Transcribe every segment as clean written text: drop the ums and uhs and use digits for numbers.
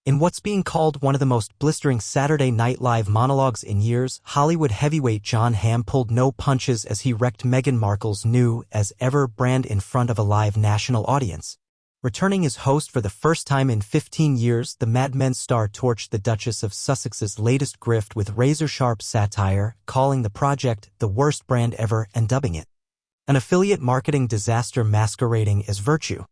In what's being called one of the most blistering Saturday Night Live monologues in years, Hollywood heavyweight Jon Hamm pulled no punches as he wrecked Meghan Markle's new, as ever, brand in front of a live national audience. Returning as host for the first time in 15 years, the Mad Men star torched the Duchess of Sussex's latest grift with razor-sharp satire, calling the project the worst brand ever and dubbing it an affiliate marketing disaster masquerading as virtue.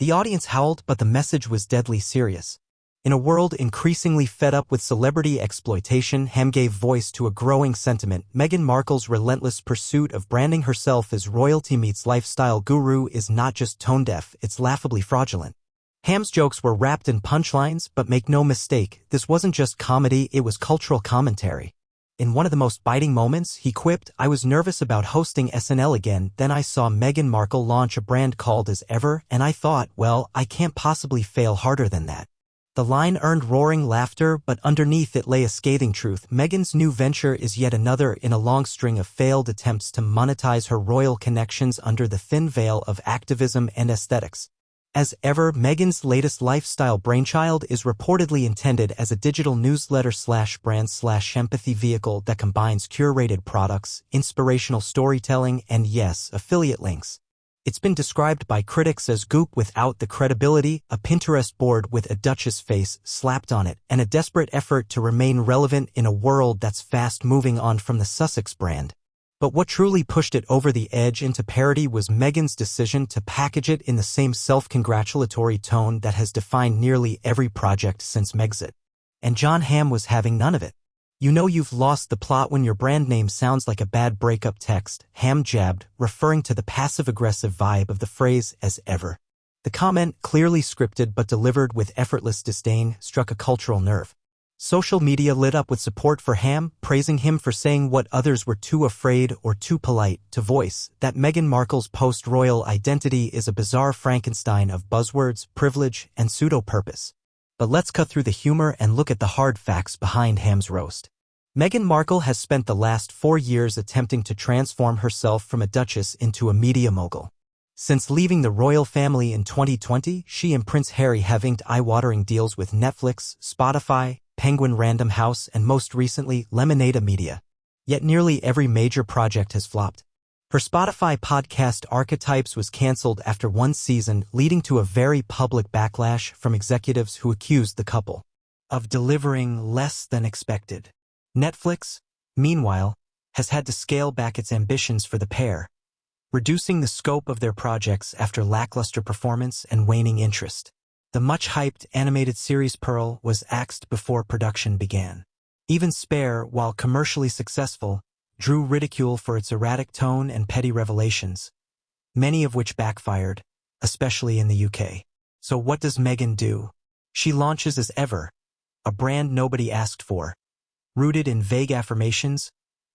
The audience howled, but the message was deadly serious. In a world increasingly fed up with celebrity exploitation, Hamm gave voice to a growing sentiment. Meghan Markle's relentless pursuit of branding herself as royalty meets lifestyle guru is not just tone-deaf, it's laughably fraudulent. Hamm's jokes were wrapped in punchlines, but make no mistake, this wasn't just comedy, it was cultural commentary. In one of the most biting moments, he quipped, "I was nervous about hosting SNL again, then I saw Meghan Markle launch a brand called As Ever, and I thought, well, I can't possibly fail harder than that." The line earned roaring laughter, but underneath it lay a scathing truth. Meghan's new venture is yet another in a long string of failed attempts to monetize her royal connections under the thin veil of activism and aesthetics. As ever, Meghan's latest lifestyle brainchild is reportedly intended as a digital newsletter/brand/empathy vehicle that combines curated products, inspirational storytelling, and yes, affiliate links. It's been described by critics as goop without the credibility, a Pinterest board with a Duchess face slapped on it, and a desperate effort to remain relevant in a world that's fast moving on from the Sussex brand. But what truly pushed it over the edge into parody was Meghan's decision to package it in the same self-congratulatory tone that has defined nearly every project since Megxit. And Jon Hamm was having none of it. "You know you've lost the plot when your brand name sounds like a bad breakup text," Hamm jabbed, referring to the passive-aggressive vibe of the phrase "as ever." The comment, clearly scripted but delivered with effortless disdain, struck a cultural nerve. Social media lit up with support for Hamm, praising him for saying what others were too afraid or too polite to voice, that Meghan Markle's post-royal identity is a bizarre Frankenstein of buzzwords, privilege, and pseudo-purpose. But let's cut through the humor and look at the hard facts behind Hamm's roast. Meghan Markle has spent the last 4 years attempting to transform herself from a duchess into a media mogul. Since leaving the royal family in 2020, she and Prince Harry have inked eye-watering deals with Netflix, Spotify, Penguin Random House, and most recently, Lemonade Media. Yet nearly every major project has flopped. Her Spotify podcast Archetypes was cancelled after 1 season, leading to a very public backlash from executives who accused the couple of delivering less than expected. Netflix, meanwhile, has had to scale back its ambitions for the pair, reducing the scope of their projects after lackluster performance and waning interest. The much-hyped animated series Pearl was axed before production began. Even Spare, while commercially successful, drew ridicule for its erratic tone and petty revelations, many of which backfired, especially in the UK. So what does Meghan do? She launches As Ever, a brand nobody asked for, rooted in vague affirmations,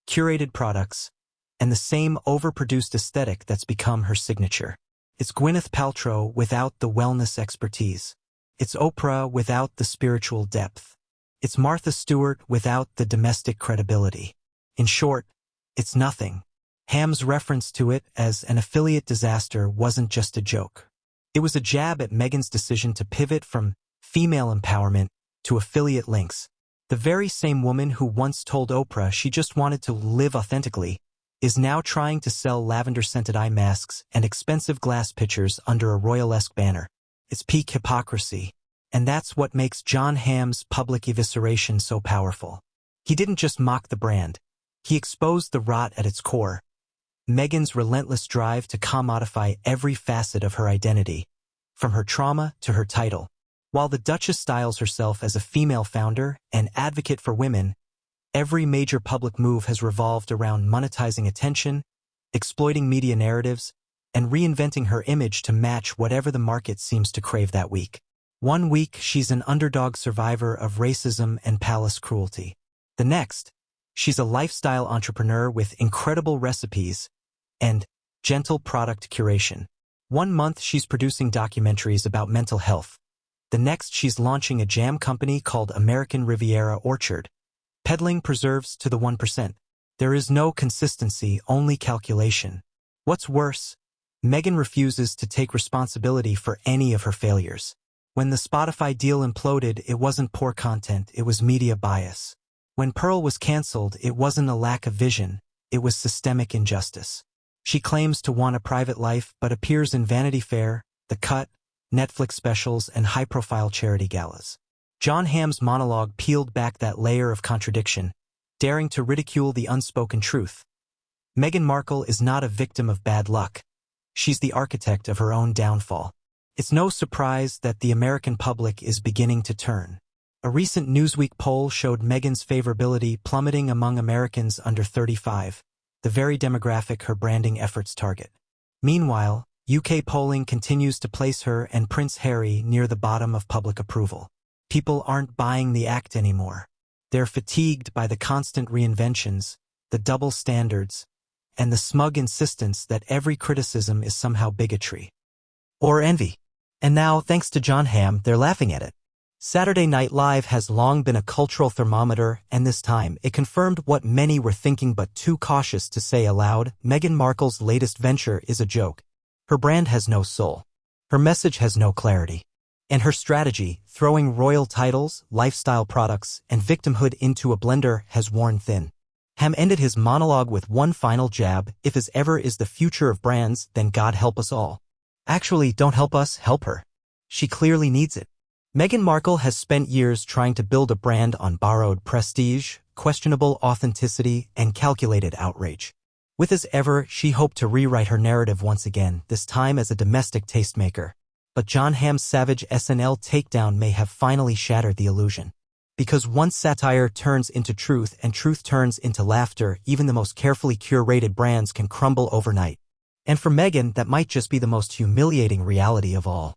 curated products, and the same overproduced aesthetic that's become her signature. It's Gwyneth Paltrow without the wellness expertise. It's Oprah without the spiritual depth. It's Martha Stewart without the domestic credibility. In short, it's nothing. Hamm's reference to it as an affiliate disaster wasn't just a joke. It was a jab at Meghan's decision to pivot from female empowerment to affiliate links. The very same woman who once told Oprah she just wanted to live authentically is now trying to sell lavender-scented eye masks and expensive glass pitchers under a royalesque banner. It's peak hypocrisy. And that's what makes Jon Hamm's public evisceration so powerful. He didn't just mock the brand. He exposed the rot at its core. Meghan's relentless drive to commodify every facet of her identity, from her trauma to her title. While the Duchess styles herself as a female founder and advocate for women, every major public move has revolved around monetizing attention, exploiting media narratives, and reinventing her image to match whatever the market seems to crave that week. One week, she's an underdog survivor of racism and palace cruelty. The next, she's a lifestyle entrepreneur with incredible recipes and gentle product curation. 1 month, she's producing documentaries about mental health. The next, she's launching a jam company called American Riviera Orchard, peddling preserves to the 1%. There is no consistency, only calculation. What's worse, Meghan refuses to take responsibility for any of her failures. When the Spotify deal imploded, it wasn't poor content, it was media bias. When Pearl was cancelled, it wasn't a lack of vision, it was systemic injustice. She claims to want a private life but appears in Vanity Fair, The Cut, Netflix specials, and high-profile charity galas. Jon Hamm's monologue peeled back that layer of contradiction, daring to ridicule the unspoken truth. Meghan Markle is not a victim of bad luck. She's the architect of her own downfall. It's no surprise that the American public is beginning to turn. A recent Newsweek poll showed Meghan's favorability plummeting among Americans under 35, the very demographic her branding efforts target. Meanwhile, UK polling continues to place her and Prince Harry near the bottom of public approval. People aren't buying the act anymore. They're fatigued by the constant reinventions, the double standards, and the smug insistence that every criticism is somehow bigotry or envy. And now, thanks to Jon Hamm, they're laughing at it. Saturday Night Live has long been a cultural thermometer, and this time it confirmed what many were thinking but too cautious to say aloud. Meghan Markle's latest venture is a joke. Her brand has no soul. Her message has no clarity. And her strategy, throwing royal titles, lifestyle products, and victimhood into a blender, has worn thin. Hamm ended his monologue with one final jab: if as ever is the future of brands, then God help us all. Actually, don't help us, help her. She clearly needs it. Meghan Markle has spent years trying to build a brand on borrowed prestige, questionable authenticity, and calculated outrage. With as ever, she hoped to rewrite her narrative once again, this time as a domestic tastemaker. But Jon Hamm's savage SNL takedown may have finally shattered the illusion. Because once satire turns into truth and truth turns into laughter, even the most carefully curated brands can crumble overnight. And for Meghan, that might just be the most humiliating reality of all.